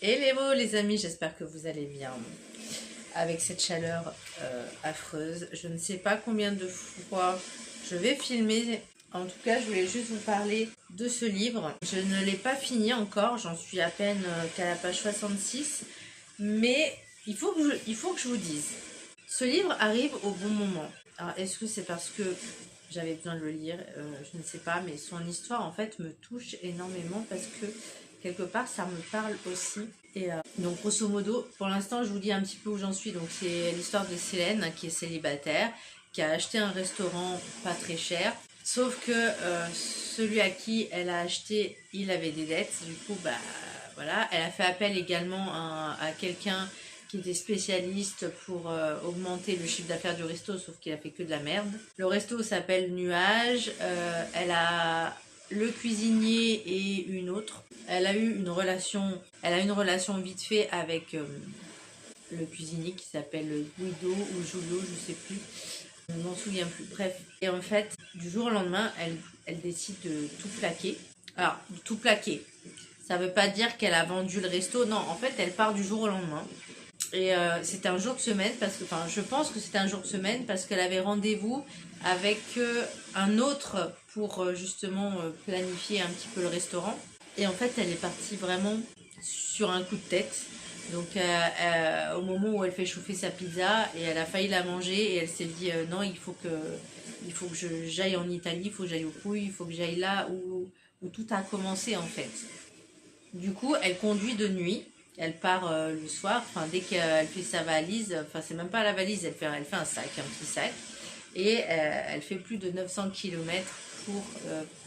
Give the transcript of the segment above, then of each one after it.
Hello les amis, j'espère que vous allez bien avec cette chaleur affreuse. Je ne sais pas combien de fois je vais filmer. En tout cas, je voulais juste vous parler de ce livre. Je ne l'ai pas fini encore, j'en suis à peine qu'à la page 66. Mais il faut que je vous dise, ce livre arrive au bon moment. Alors, est-ce que c'est parce que j'avais besoin de le lire? Je ne sais pas, mais son histoire en fait me touche énormément parce que quelque part ça me parle aussi. Et donc grosso modo, pour l'instant je vous dis un petit peu où j'en suis. Donc c'est l'histoire de Célène qui est célibataire, qui a acheté un restaurant pas très cher. Sauf que celui à qui elle a acheté, il avait des dettes. Du coup, bah voilà, elle a fait appel également à quelqu'un qui était spécialiste pour augmenter le chiffre d'affaires du resto, sauf qu'il a fait que de la merde. Le resto s'appelle Nuage. Elle a le cuisinier et une autre. Elle a une relation vite fait avec le cuisinier qui s'appelle Guido ou Julio, je sais plus. Je ne m'en souviens plus. Bref. Et en fait, du jour au lendemain, elle décide de tout plaquer. Alors, tout plaquer. Ça veut pas dire qu'elle a vendu le resto. Non, en fait, elle part du jour au lendemain. Et c'était un jour de semaine parce que, enfin, je pense que c'était un jour de semaine parce qu'elle avait rendez-vous avec un autre pour justement planifier un petit peu le restaurant. Et en fait, elle est partie vraiment sur un coup de tête. Donc, au moment où elle fait chauffer sa pizza et elle a failli la manger et elle s'est dit non, il faut que j'aille en Italie, il faut que j'aille au Pouilly, il faut que j'aille là où tout a commencé en fait. Du coup, elle conduit de nuit. Elle part le soir, enfin dès qu'elle fait sa valise, enfin c'est même pas la valise, elle fait un sac, un petit sac, et elle fait plus de 900 km pour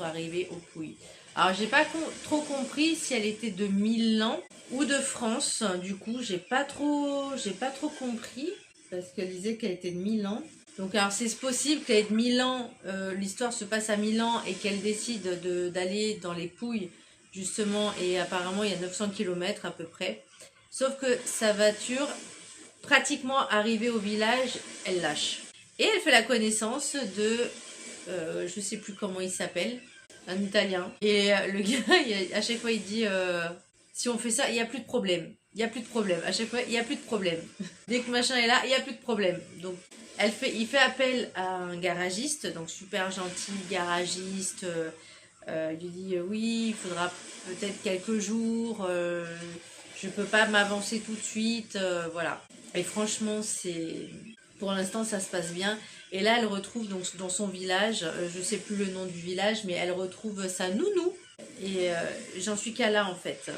arriver au Pouilly. Alors j'ai pas trop compris si elle était de Milan ou de France, du coup j'ai pas trop compris, parce qu'elle disait qu'elle était de Milan. Donc alors c'est possible qu'elle est de Milan, l'histoire se passe à Milan et qu'elle décide d'aller dans les Pouilles justement, et apparemment il y a 900 km à peu près. Sauf que sa voiture, pratiquement arrivée au village, elle lâche. Et elle fait la connaissance de, je sais plus comment il s'appelle, un Italien. Et le gars, à chaque fois il dit, si on fait ça, il n'y a plus de problème. Il n'y a plus de problème. À chaque fois, il n'y a plus de problème. Dès que machin est là, il n'y a plus de problème. Donc, il fait appel à un garagiste, donc super gentil garagiste. Il lui dit oui, il faudra peut-être quelques jours, je peux pas m'avancer tout de suite, voilà. Et franchement, pour l'instant ça se passe bien. Et là, elle retrouve donc dans son village, je sais plus le nom du village, mais elle retrouve sa nounou. Et j'en suis qu'à là en fait.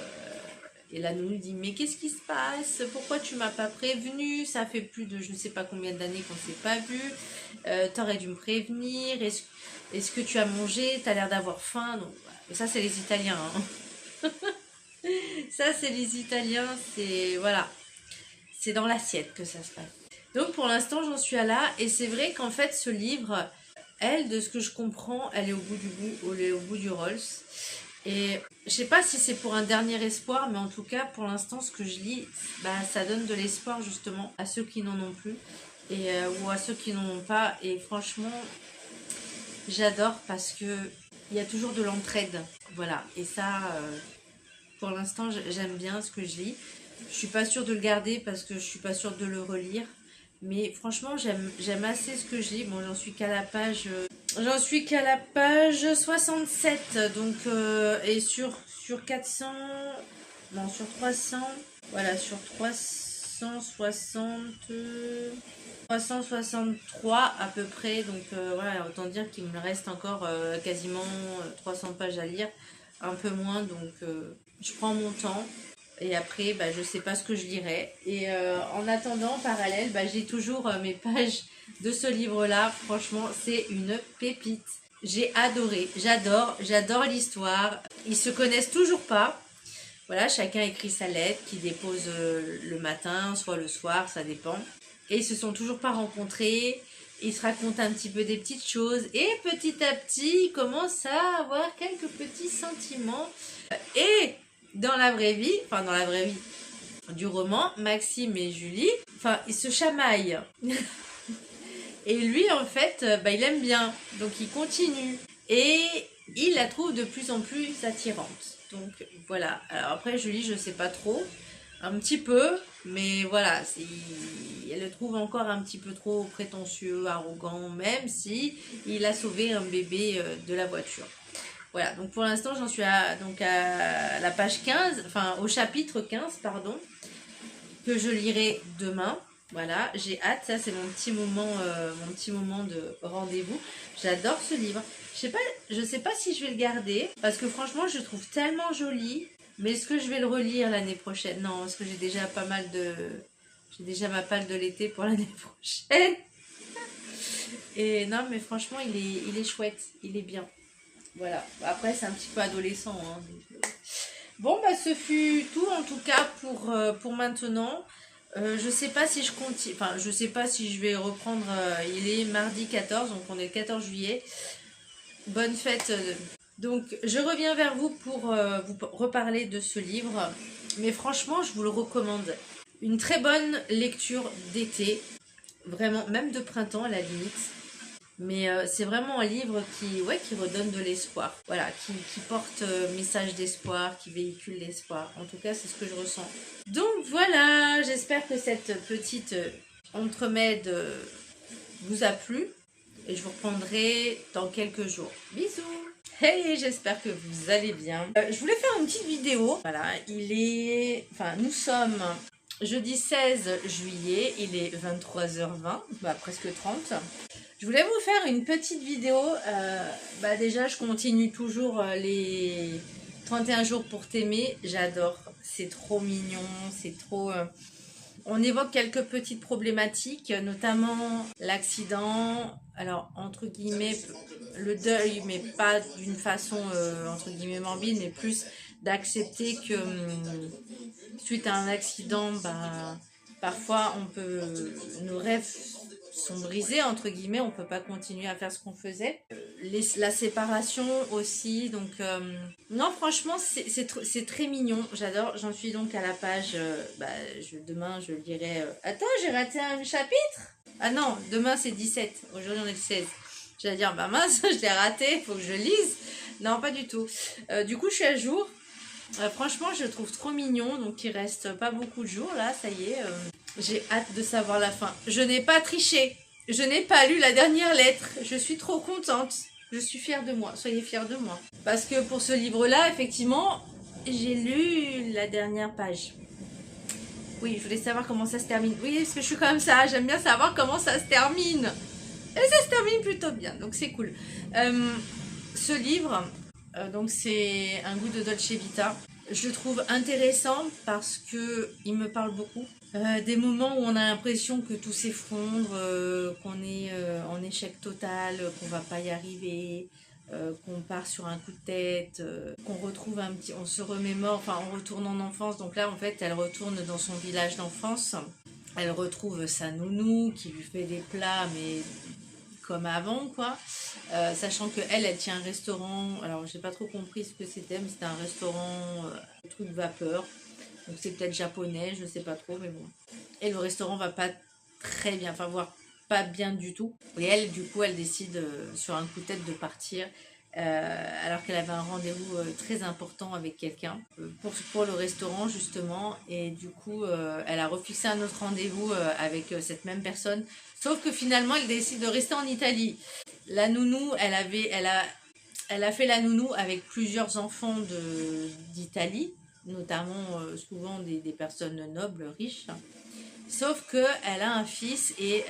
Et la nounou dit mais qu'est-ce qui se passe? Pourquoi tu m'as pas prévenu? Ça fait plus de je ne sais pas combien d'années qu'on s'est pas vu. T'aurais dû me prévenir. Est-ce que tu as mangé? T'as l'air d'avoir faim. Donc, ça c'est les Italiens. Hein. Ça c'est les Italiens. C'est voilà. C'est dans l'assiette que ça se passe. Donc pour l'instant j'en suis à là. Et c'est vrai qu'en fait ce livre, elle, de ce que je comprends, elle est au bout du bout, elle est au bout du Rolls. Et je sais pas si c'est pour un dernier espoir, mais en tout cas, pour l'instant, ce que je lis, bah, ça donne de l'espoir justement à ceux qui n'en ont plus et ou à ceux qui n'en ont pas. Et franchement, j'adore parce que il y a toujours de l'entraide, voilà. Et ça, pour l'instant, j'aime bien ce que je lis. Je suis pas sûre de le garder parce que je suis pas sûre de le relire. Mais franchement, j'aime assez ce que je lis. Bon, j'en suis qu'à la page 67. Donc, et sur 400, non, sur 300, voilà, sur 363 à peu près. Donc, voilà, autant dire qu'il me reste encore quasiment 300 pages à lire. Un peu moins, donc je prends mon temps. Et après, bah, je sais pas ce que je lirai. Et en attendant, en parallèle, bah, j'ai toujours mes pages de ce livre-là. Franchement, c'est une pépite. J'ai adoré. J'adore l'histoire. Ils se connaissent toujours pas. Voilà, chacun écrit sa lettre qu'il dépose le matin, soit le soir, ça dépend. Et ils se sont toujours pas rencontrés. Ils se racontent un petit peu des petites choses. Et petit à petit, ils commencent à avoir quelques petits sentiments. Et dans la vraie vie du roman, Maxime et Julie, enfin, ils se chamaillent. Et lui, en fait, bah, il aime bien. Donc, il continue. Et il la trouve de plus en plus attirante. Donc, voilà. Alors après, Julie, je sais pas trop. un petit peu, mais voilà, elle le trouve encore un petit peu trop prétentieux, arrogant, même si il a sauvé un bébé de la voiture. Voilà, donc pour l'instant j'en suis à la page 15, enfin au chapitre 15, pardon, que je lirai demain. Voilà, j'ai hâte, ça c'est mon petit moment de rendez-vous. J'adore ce livre. Je sais pas si je vais le garder, parce que franchement je le trouve tellement joli. Mais est-ce que je vais le relire l'année prochaine? Non, parce que j'ai déjà j'ai déjà ma palle de l'été pour l'année prochaine. Et non, mais franchement, il est chouette, il est bien. Voilà. Après, c'est un petit peu adolescent, hein, donc. Bon, bah, ce fut tout en tout cas pour maintenant. Je sais pas si je continue, enfin, je sais pas si je vais reprendre. Il est mardi 14, donc on est le 14 juillet. Bonne fête. Donc, je reviens vers vous pour vous reparler de ce livre. Mais franchement, je vous le recommande. Une très bonne lecture d'été, vraiment, même de printemps à la limite. Mais c'est vraiment un livre qui redonne de l'espoir. Voilà, qui porte message d'espoir, qui véhicule l'espoir. En tout cas, c'est ce que je ressens. Donc voilà, j'espère que cette petite entremède vous a plu. Et je vous reprendrai dans quelques jours. Bisous! Hey, j'espère que vous allez bien. Je voulais faire une petite vidéo. Voilà, nous sommes jeudi 16 juillet, il est 23h20, presque 30. Je voulais vous faire une petite vidéo. Déjà, je continue toujours les 31 jours pour t'aimer. J'adore. C'est trop mignon. C'est trop... On évoque quelques petites problématiques, notamment l'accident. Alors, entre guillemets, le deuil, mais pas d'une façon, entre guillemets, morbide, mais plus d'accepter que suite à un accident, parfois, nos rêves sont brisés, entre guillemets, on peut pas continuer à faire ce qu'on faisait. La séparation aussi, donc non, franchement c'est très mignon, j'adore. J'en suis donc à la page demain je lirai attends, j'ai raté un chapitre. Ah non, demain c'est 17, aujourd'hui on est le 16. J'allais dire mince, je l'ai raté, faut que je lise. Non, pas du tout. Du coup je suis à jour. Franchement je le trouve trop mignon, donc il reste pas beaucoup de jours là, ça y est. J'ai hâte de savoir la fin. Je n'ai pas triché. Je n'ai pas lu la dernière lettre. Je suis trop contente. Je suis fière de moi. Soyez fiers de moi. Parce que pour ce livre-là, effectivement, j'ai lu la dernière page. Oui, je voulais savoir comment ça se termine. Oui, parce que je suis comme ça. J'aime bien savoir comment ça se termine. Et ça se termine plutôt bien. Donc c'est cool. Ce livre, donc c'est Un goût de Dolce Vita. Je le trouve intéressant parce que il me parle beaucoup. Des moments où on a l'impression que tout s'effondre, qu'on est en échec total, qu'on va pas y arriver, qu'on part sur un coup de tête, qu'on retrouve on se remémore, enfin on retourne en enfance. Donc là en fait elle retourne dans son village d'enfance, elle retrouve sa nounou qui lui fait des plats mais comme avant quoi, sachant que elle tient un restaurant. Alors j'ai pas trop compris ce que c'était, mais c'était un restaurant truc vapeur, donc c'est peut-être japonais, je sais pas trop, mais bon. Et le restaurant va pas très bien, enfin voire pas bien du tout. Et elle, du coup, elle décide sur un coup de tête de partir, alors qu'elle avait un rendez-vous très important avec quelqu'un pour le restaurant justement. Et du coup, elle a refixé un autre rendez-vous avec cette même personne. Sauf que finalement, elle décide de rester en Italie. La nounou, elle a fait la nounou avec plusieurs enfants d'Italie, notamment souvent des personnes nobles, riches. Sauf qu'elle a un fils et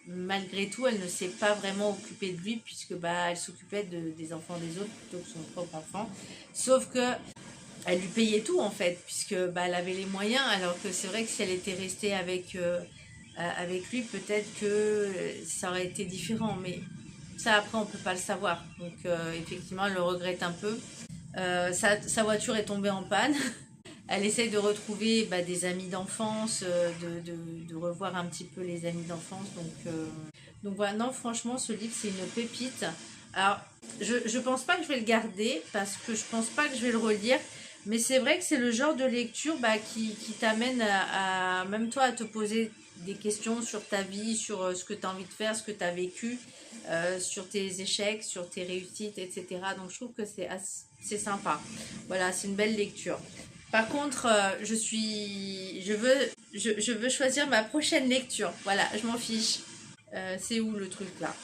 malgré tout, elle ne s'est pas vraiment occupée de lui puisque elle s'occupait des enfants des autres plutôt que son propre enfant. Sauf que elle lui payait tout en fait, puisque elle avait les moyens, alors que c'est vrai que si elle était restée avec lui, peut-être que ça aurait été différent. Mais ça, après, on peut pas le savoir. Donc effectivement, elle le regrette un peu. Sa voiture est tombée en panne. Elle essaye de retrouver des amis d'enfance, de revoir un petit peu les amis d'enfance. Donc voilà, non, franchement, ce livre, c'est une pépite. Alors, je pense pas que je vais le garder parce que je pense pas que je vais le relire. Mais c'est vrai que c'est le genre de lecture qui t'amène à même toi à te poser des questions sur ta vie, sur ce que tu as envie de faire, ce que tu as vécu, sur tes échecs, sur tes réussites, etc. Donc je trouve que c'est sympa. Voilà, c'est une belle lecture. Par contre, je veux choisir ma prochaine lecture. Voilà, je m'en fiche. C'est où le truc là?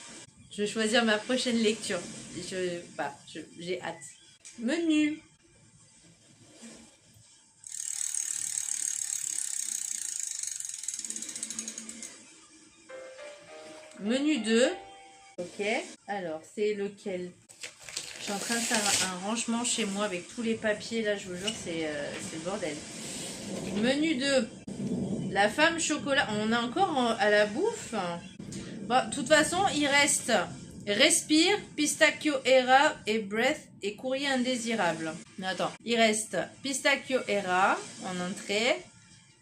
Je vais choisir ma prochaine lecture. J'ai hâte. Menu. Menu 2. Ok. Alors, c'est lequel? Je suis en train de faire un rangement chez moi avec tous les papiers. Là, je vous jure, c'est le bordel. Menu 2. La femme chocolat. On est encore à la bouffe. Bon, de toute façon, il reste Respire, Pistachio Era et Breath et Courrier indésirable. Attends, il reste Pistachio Era en entrée,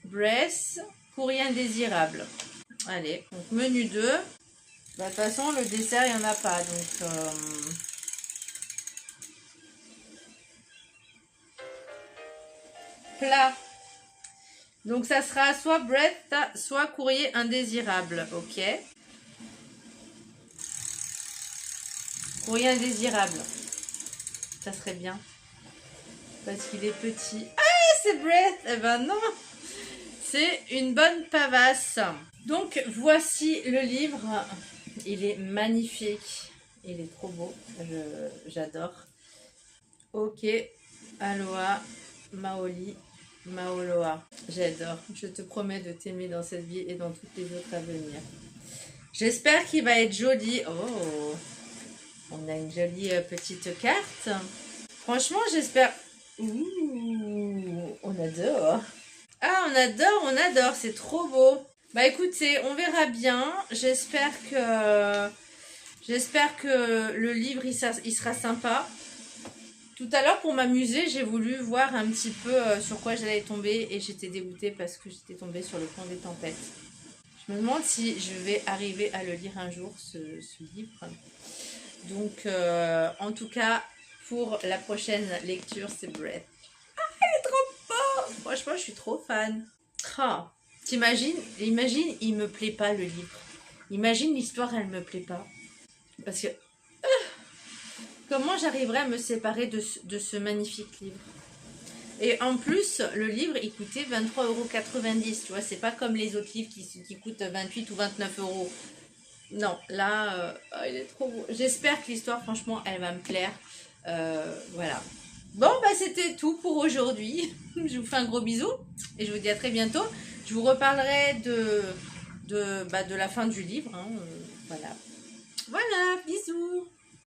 Breath, Courrier indésirable. Allez, donc menu 2. De toute façon, le dessert, il n'y en a pas. Donc, plat. Donc, ça sera soit Breath, soit Courrier indésirable. Ok. Courrier indésirable. Ça serait bien. Parce qu'il est petit. Ah, c'est Breath. Eh ben non. C'est une bonne pavasse. Donc, voici le livre. Il est magnifique. Il est trop beau. J'adore. Ok. Aloha. Maoli. Maoloa. J'adore. Je te promets de t'aimer dans cette vie et dans toutes les autres à venir. J'espère qu'il va être joli. Oh. On a une jolie petite carte. Franchement, j'espère... Ouh, on adore. Ah, on adore. C'est trop beau. Bah écoutez, on verra bien. J'espère que le livre, il sera sympa. Tout à l'heure, pour m'amuser, j'ai voulu voir un petit peu sur quoi j'allais tomber. Et j'étais dégoûtée parce que j'étais tombée sur le pont des tempêtes. Je me demande si je vais arriver à le lire un jour, ce livre. Donc, en tout cas, pour la prochaine lecture, c'est Breath. Ah, elle est trop beau! Franchement, je suis trop fan. Ah, imagine, il me plaît pas le livre. Imagine l'histoire, elle me plaît pas. Parce que... comment j'arriverai à me séparer de ce magnifique livre? Et en plus, le livre, il coûtait 23,90 €. Tu vois, c'est pas comme les autres livres qui coûtent 28 ou 29 €. Non, là, il est trop beau. J'espère que l'histoire, franchement, elle va me plaire. Voilà. Bon, bah c'était tout pour aujourd'hui. Je vous fais un gros bisou et je vous dis à très bientôt. Je vous reparlerai de la fin du livre. Hein, voilà. Voilà, bisous.